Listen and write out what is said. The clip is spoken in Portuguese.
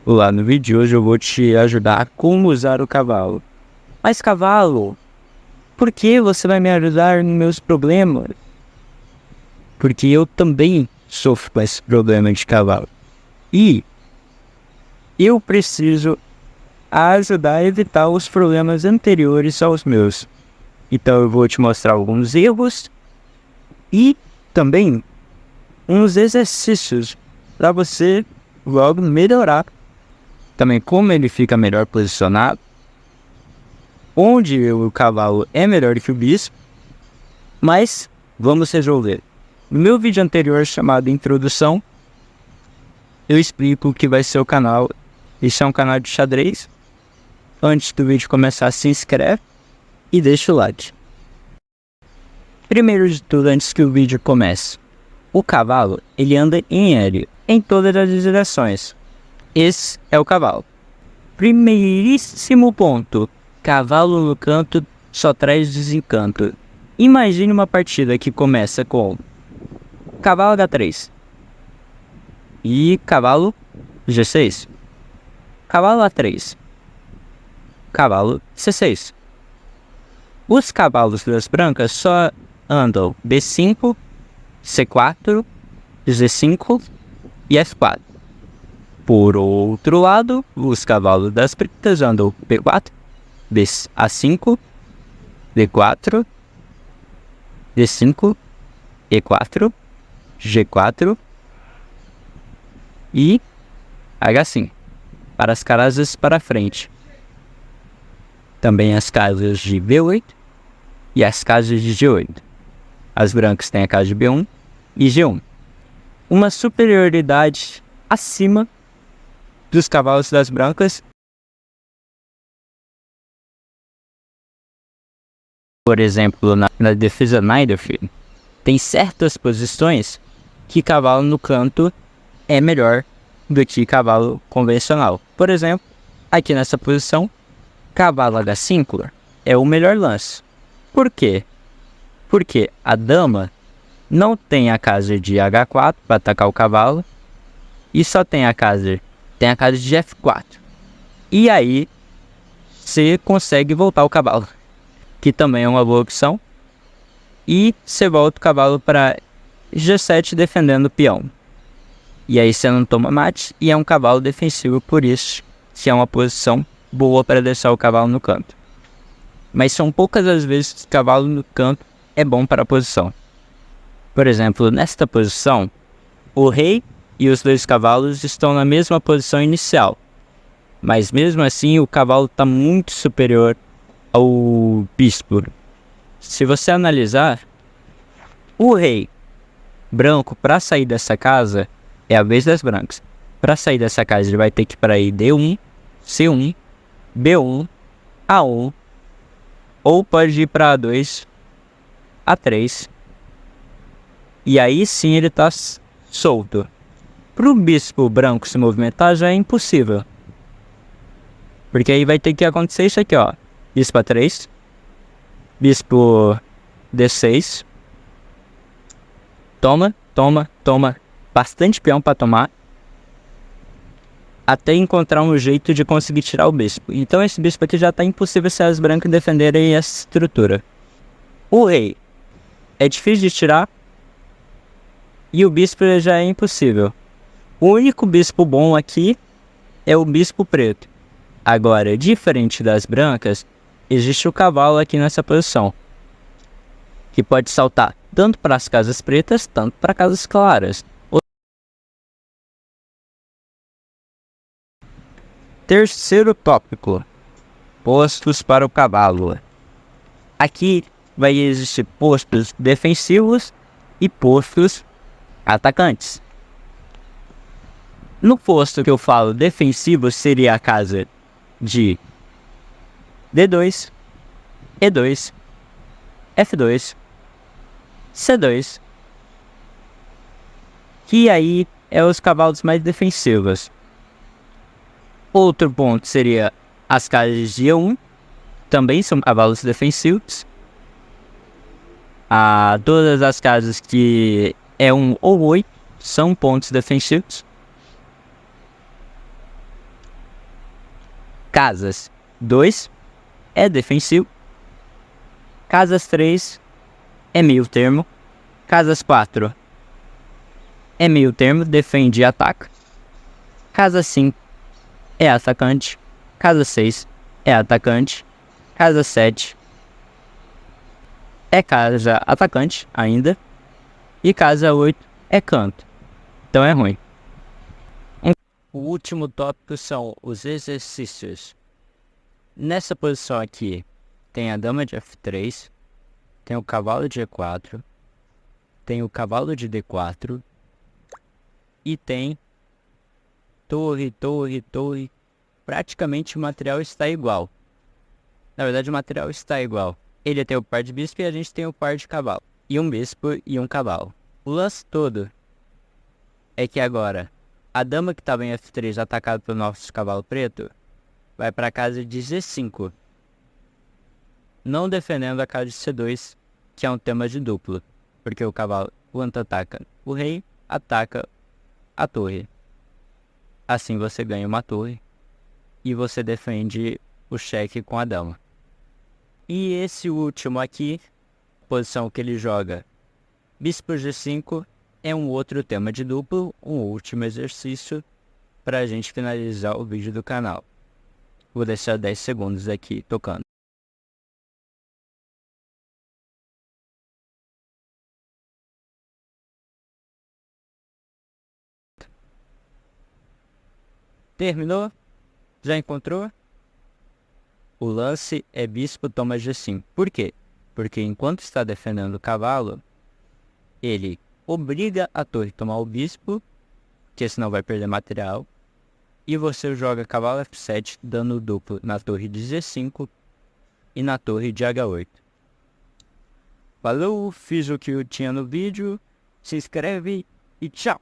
Olá, no vídeo de hoje eu vou te ajudar a como usar o cavalo. Mas cavalo, por que você vai me ajudar nos meus problemas? Porque eu também sofro com esse problema de cavalo. E eu preciso ajudar a evitar os problemas anteriores aos meus. Então eu vou te mostrar alguns erros e também uns exercícios para você logo melhorar. Também como ele fica melhor posicionado, onde o cavalo é melhor que o bispo, mas vamos resolver. No meu vídeo anterior chamado Introdução, eu explico o que vai ser o canal. Esse é um canal de xadrez. Antes do vídeo começar, se inscreve e deixa o like. Primeiro de tudo, antes que o vídeo comece, o cavalo ele anda em L, em todas as direções. Esse é o cavalo. Primeiríssimo ponto. Cavalo no canto só traz desencanto. Imagine uma partida que começa com cavalo H3 e cavalo G6, cavalo A3, cavalo C6. Os cavalos das brancas só andam B5, C4, Z5 e F4. Por outro lado, os cavalos das pretas andam B4, A5, D4, D5, E4, G4 e H5, para as casas para frente. Também as casas de B8 e as casas de G8. As brancas têm a casa de B1 e G1. Uma superioridade acima dos cavalos das brancas. Por exemplo, na defesa Niederfield, tem certas posições que cavalo no canto é melhor do que cavalo convencional. Por exemplo, aqui nessa posição, cavalo H5 é o melhor lance. Por quê? Porque a dama não tem a casa de H4 para atacar o cavalo e só tem a casa de F4. E aí você consegue voltar o cavalo, que também é uma boa opção. E você volta o cavalo para G7 defendendo o peão. E aí você não toma mate e é um cavalo defensivo, por isso que é uma posição boa para deixar o cavalo no canto. Mas são poucas as vezes que o cavalo no canto é bom para a posição. Por exemplo, nesta posição, o rei e os dois cavalos estão na mesma posição inicial. Mas mesmo assim o cavalo está muito superior ao bispo. Se você analisar, o rei branco, para sair dessa casa, é a vez das brancas. Para sair dessa casa ele vai ter que ir para aí D1, C1, B1, A1, ou pode ir para A2, A3. E aí sim ele está solto. Para o bispo branco se movimentar já é impossível. Porque aí vai ter que acontecer isso aqui, ó. Bispo A3, bispo D6. Toma, toma, toma. Bastante peão para tomar. Até encontrar um jeito de conseguir tirar o bispo. Então esse bispo aqui já está impossível se as brancas defenderem essa estrutura. O rei é difícil de tirar. E o bispo já é impossível. O único bispo bom aqui é o bispo preto. Agora, diferente das brancas, existe o cavalo aqui nessa posição, que pode saltar tanto para as casas pretas, tanto para casas claras. Terceiro tópico: postos para o cavalo. Aqui vai existir postos defensivos e postos atacantes. No posto que eu falo defensivo seria a casa de D2, E2, F2, C2, que aí é os cavalos mais defensivos. Outro ponto seria as casas de E1, também são cavalos defensivos. Todas as casas que E1 ou 8 são pontos defensivos. Casas 2 é defensivo. Casas 3 é meio termo. Casas 4 é meio termo, defende e ataca. Casa 5 é atacante. Casa 6 é atacante. Casa 7 é casa atacante ainda. E casa 8 é canto. Então é ruim. O último tópico são os exercícios. Nessa posição aqui tem a dama de F3, tem o cavalo de E4, tem o cavalo de D4 e tem torre, torre, torre. Praticamente o material está igual. Na verdade o material está igual. Ele tem o par de bispo e a gente tem o par de cavalo. E um bispo e um cavalo. O lance todo é que agora a dama que estava em F3 atacada pelo nosso cavalo preto vai para a casa de G5. Não defendendo a casa de C2, que é um tema de duplo. Porque o cavalo, quando ataca o rei, ataca a torre. Assim você ganha uma torre e você defende o cheque com a dama. E esse último aqui, posição que ele joga bispo G5, é um outro tema de duplo, um último exercício para a gente finalizar o vídeo do canal. Vou deixar 10 segundos aqui tocando. Terminou? Já encontrou? O lance é bispo toma G5. Por quê? Porque enquanto está defendendo o cavalo, ele obriga a torre a tomar o bispo, que senão vai perder material. E você joga cavalo F7, dano duplo na torre de G5 e na torre de H8. Falou, fiz o que eu tinha no vídeo, se inscreve e tchau!